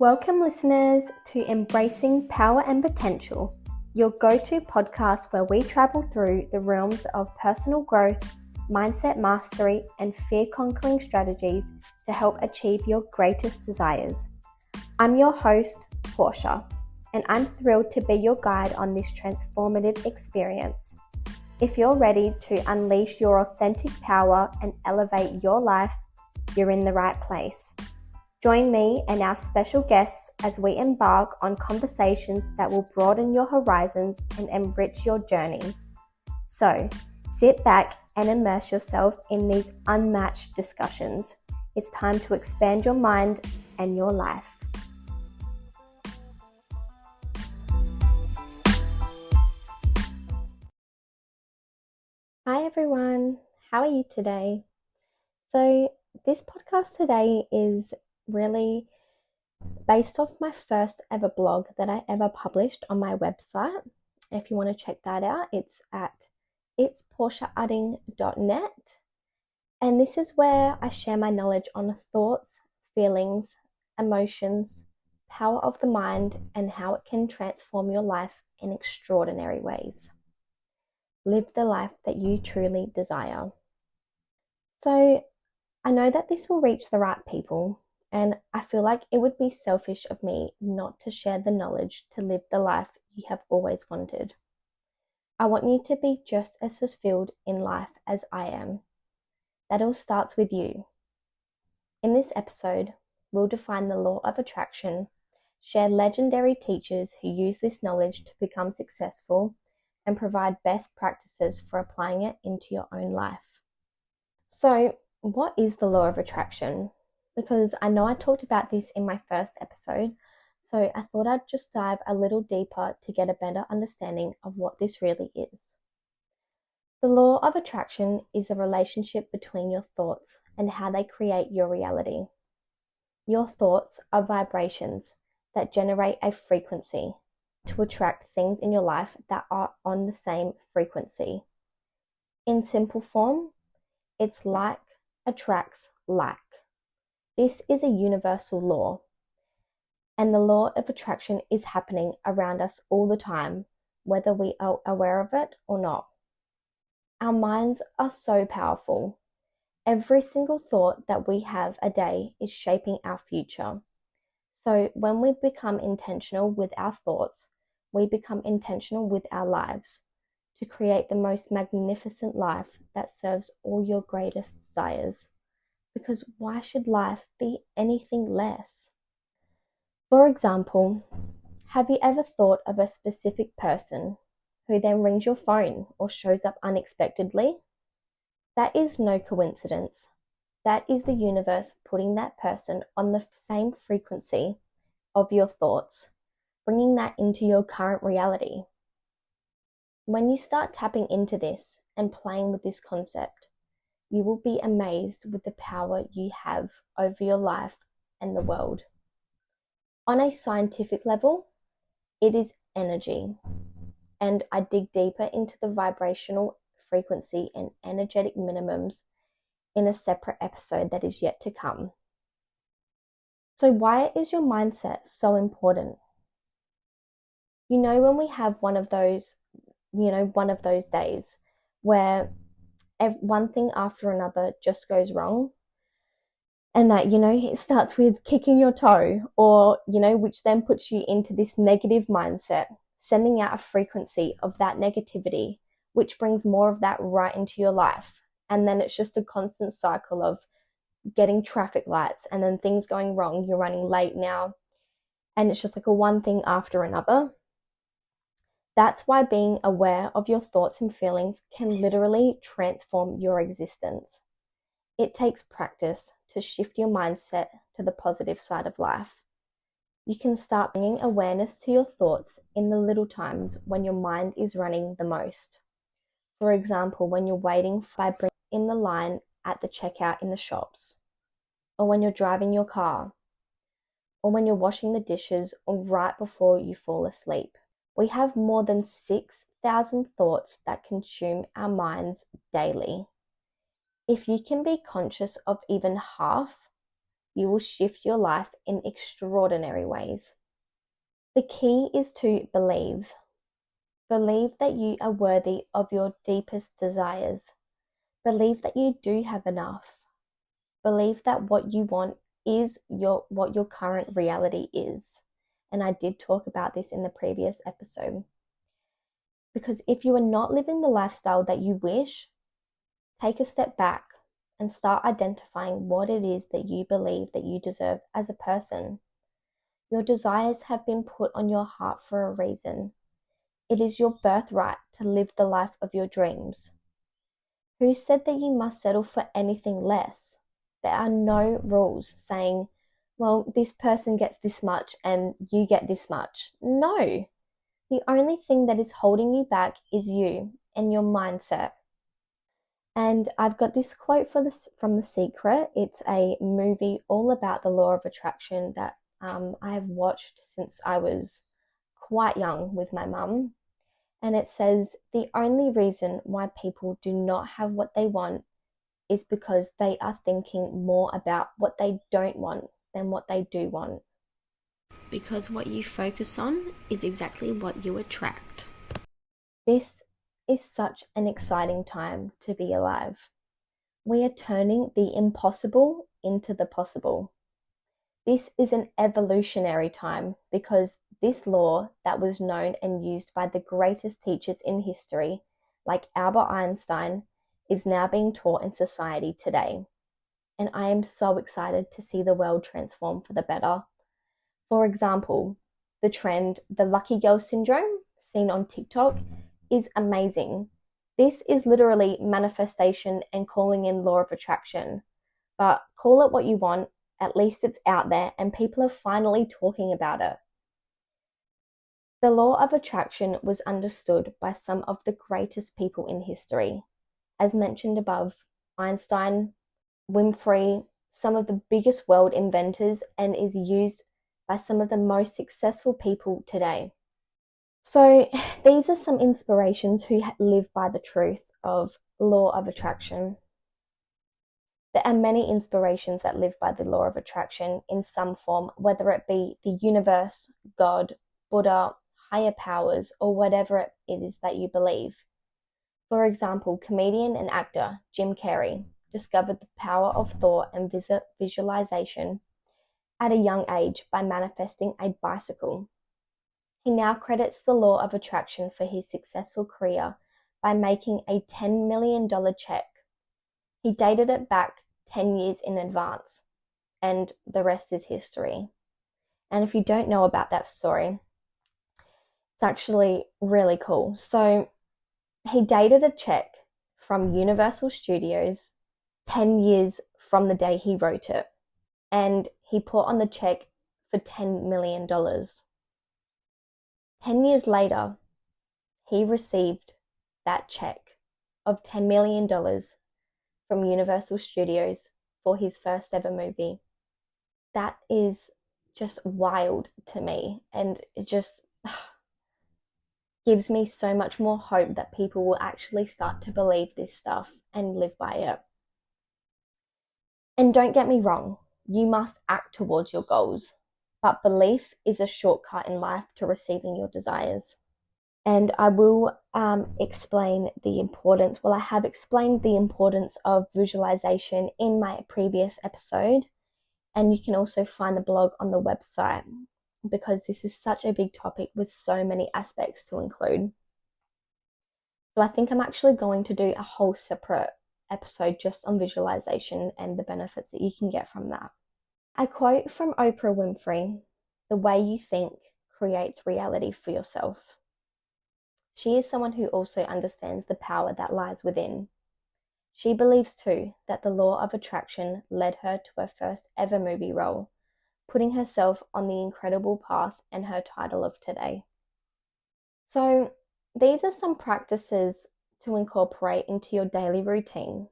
Welcome, listeners, to Embracing Power and Potential, your go-to podcast where we travel through the realms of personal growth, mindset mastery, and fear-conquering strategies to help achieve your greatest desires. I'm your host, Portia, and I'm thrilled to be your guide on this transformative experience. If you're ready to unleash your authentic power and elevate your life, you're in the right place. Join me and our special guests as we embark on conversations that will broaden your horizons and enrich your journey. So, sit back and immerse yourself in these unmatched discussions. It's time to expand your mind and your life. Hi everyone, how are you today? So, this podcast today is really based off my first ever blog that I ever published on my website. If you want to check that out, it's at itsportiaudding.net. And this is where I share my knowledge on thoughts, feelings, emotions, power of the mind, and how it can transform your life in extraordinary ways. Live the life that you truly desire. So, I know that this will reach the right people, and I feel like it would be selfish of me not to share the knowledge to live the life you have always wanted. I want you to be just as fulfilled in life as I am. That all starts with you. In this episode, we'll define the law of attraction, share legendary teachers who use this knowledge to become successful, and provide best practices for applying it into your own life. So, what is the law of attraction? Because I know I talked about this in my first episode, so I thought I'd just dive a little deeper to get a better understanding of what this really is. The law of attraction is a relationship between your thoughts and how they create your reality. Your thoughts are vibrations that generate a frequency to attract things in your life that are on the same frequency. In simple form, it's like attracts like. This is a universal law, and the law of attraction is happening around us all the time, whether we are aware of it or not. Our minds are so powerful. Every single thought that we have a day is shaping our future. So when we become intentional with our thoughts, we become intentional with our lives to create the most magnificent life that serves all your greatest desires. Because why should life be anything less? For example, have you ever thought of a specific person who then rings your phone or shows up unexpectedly? That is no coincidence. That is the universe putting that person on the same frequency of your thoughts, bringing that into your current reality. When you start tapping into this and playing with this concept, you will be amazed with the power you have over your life and the world. On a scientific level, it is energy, and I dig deeper into the vibrational frequency and energetic minimums in a separate episode that is yet to come. So why is your mindset so important? You know, when we have one of those days where one thing after another just goes wrong, and that, it starts with kicking your toe, or, which then puts you into this negative mindset, sending out a frequency of that negativity, which brings more of that right into your life. And then it's just a constant cycle of getting traffic lights and then things going wrong. You're running late now, and it's just like a one thing after another. That's why being aware of your thoughts and feelings can literally transform your existence. It takes practice to shift your mindset to the positive side of life. You can start bringing awareness to your thoughts in the little times when your mind is running the most. For example, when you're waiting in the line at the checkout in the shops, or when you're driving your car, or when you're washing the dishes, or right before you fall asleep. We have more than 6,000 thoughts that consume our minds daily. If you can be conscious of even half, you will shift your life in extraordinary ways. The key is to believe. Believe that you are worthy of your deepest desires. Believe that you do have enough. Believe that what you want is what your current reality is. And I did talk about this in the previous episode. Because if you are not living the lifestyle that you wish, take a step back and start identifying what it is that you believe that you deserve as a person. Your desires have been put on your heart for a reason. It is your birthright to live the life of your dreams. Who said that you must settle for anything less? There are no rules saying, well, this person gets this much and you get this much. No. The only thing that is holding you back is you and your mindset. And I've got this quote from The Secret. It's a movie all about the law of attraction that I have watched since I was quite young with my mum. And it says, the only reason why people do not have what they want is because they are thinking more about what they don't want than what they do want. Because what you focus on is exactly what you attract. This is such an exciting time to be alive. We are turning the impossible into the possible. This is an evolutionary time because this law that was known and used by the greatest teachers in history, like Albert Einstein, is now being taught in society today. And I am so excited to see the world transform for the better. For example, the trend, the lucky girl syndrome, seen on TikTok, is amazing. This is literally manifestation and calling in law of attraction. But call it what you want, at least it's out there and people are finally talking about it. The law of attraction was understood by some of the greatest people in history. As mentioned above, Einstein, Winfrey, some of the biggest world inventors, and is used by some of the most successful people today. So these are some inspirations who live by the truth of law of attraction. There are many inspirations that live by the law of attraction in some form, whether it be the universe, God, Buddha, higher powers, or whatever it is that you believe. For example, comedian and actor Jim Carrey discovered the power of thought and visualization at a young age by manifesting a bicycle. He now credits the law of attraction for his successful career by making a $10 million check. He dated it back 10 years in advance, and the rest is history. And if you don't know about that story, it's actually really cool. So he dated a check from Universal Studios 10 years from the day he wrote it, and he put on the check for $10 million. 10 years later, he received that check of $10 million from Universal Studios for his first ever movie. That is just wild to me, and it just gives me so much more hope that people will actually start to believe this stuff and live by it. And don't get me wrong, you must act towards your goals, but belief is a shortcut in life to receiving your desires. And I will explain the importance, well, I have explained the importance of visualization in my previous episode, and you can also find the blog on the website because this is such a big topic with so many aspects to include. So I think I'm actually going to do a whole separate episode just on visualization and the benefits that you can get from that. I quote from Oprah Winfrey, "The way you think creates reality for yourself." She is someone who also understands the power that lies within. She believes too that the law of attraction led her to her first ever movie role, putting herself on the incredible path and her title of today. So these are some practices to incorporate into your daily routine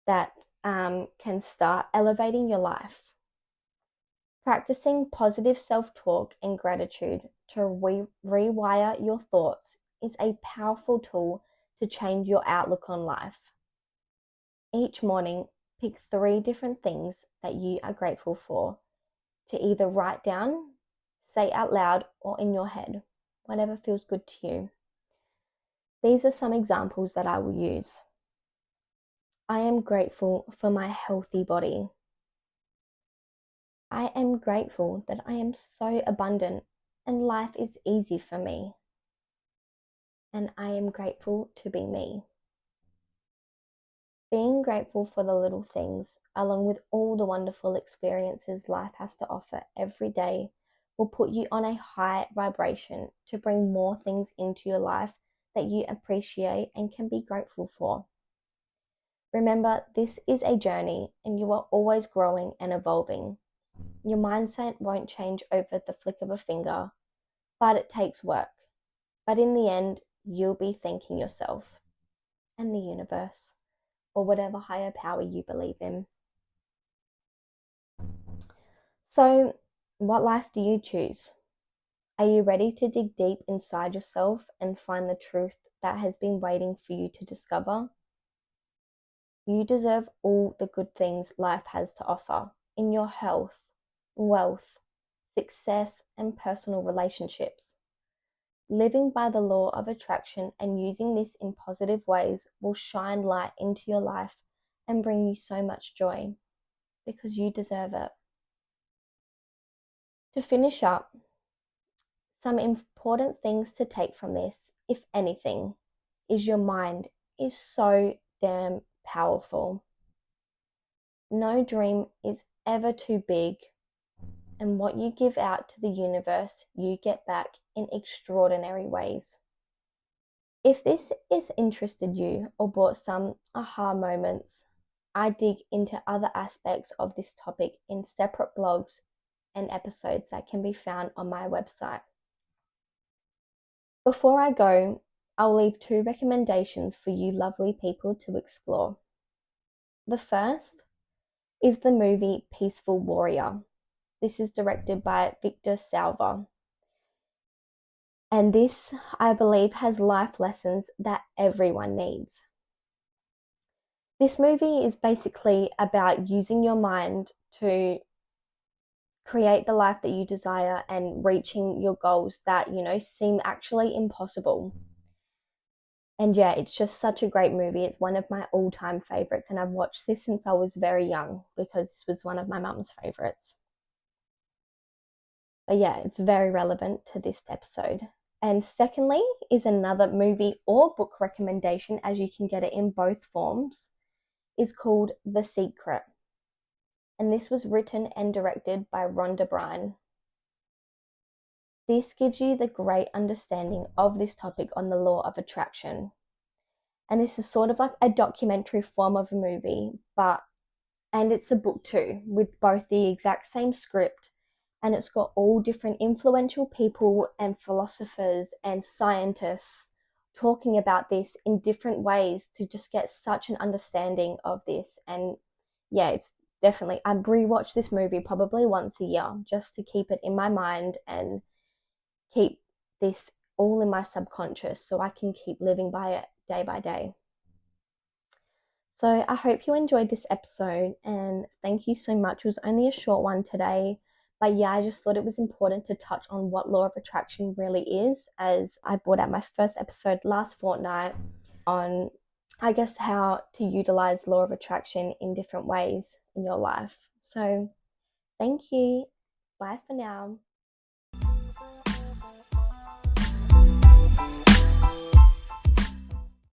that can start elevating your life. Practicing positive self-talk and gratitude to rewire your thoughts is a powerful tool to change your outlook on life. Each morning, pick 3 different things that you are grateful for to either write down, say out loud, or in your head, whatever feels good to you. These are some examples that I will use. I am grateful for my healthy body. I am grateful that I am so abundant and life is easy for me. And I am grateful to be me. Being grateful for the little things, along with all the wonderful experiences life has to offer every day, will put you on a high vibration to bring more things into your life that you appreciate and can be grateful for. Remember, this is a journey and you are always growing and evolving. Your mindset won't change over the flick of a finger, but it takes work. But in the end, you'll be thanking yourself and the universe, or whatever higher power you believe in. So, what life do you choose? Are you ready to dig deep inside yourself and find the truth that has been waiting for you to discover? You deserve all the good things life has to offer in your health, wealth, success, and personal relationships. Living by the law of attraction and using this in positive ways will shine light into your life and bring you so much joy because you deserve it. To finish up, some important things to take from this, if anything, is your mind is so damn powerful. No dream is ever too big, and what you give out to the universe, you get back in extraordinary ways. If this has interested you or brought some aha moments, I dig into other aspects of this topic in separate blogs and episodes that can be found on my website. Before I go, I'll leave 2 recommendations for you lovely people to explore. The first is the movie Peaceful Warrior. This is directed by Victor Salva. And this, I believe, has life lessons that everyone needs. This movie is basically about using your mind to create the life that you desire and reaching your goals that, seem actually impossible. And yeah, it's just such a great movie. It's one of my all-time favorites, and I've watched this since I was very young because this was one of my mum's favorites. But yeah, it's very relevant to this episode. And secondly is another movie or book recommendation, as you can get it in both forms, is called The Secret. And this was written and directed by Rhonda Byrne. This gives you the great understanding of this topic on the law of attraction. And this is sort of like a documentary form of a movie, and it's a book too, with both the exact same script, and it's got all different influential people and philosophers and scientists talking about this in different ways to just get such an understanding of this. And yeah, it's definitely, I'd rewatch this movie probably once a year just to keep it in my mind and keep this all in my subconscious so I can keep living by it day by day. So I hope you enjoyed this episode, and thank you so much. It was only a short one today, but yeah, I just thought it was important to touch on what law of attraction really is, as I brought out my first episode last fortnight on, I guess, how to utilize law of attraction in different ways in your life. So thank you. Bye for now.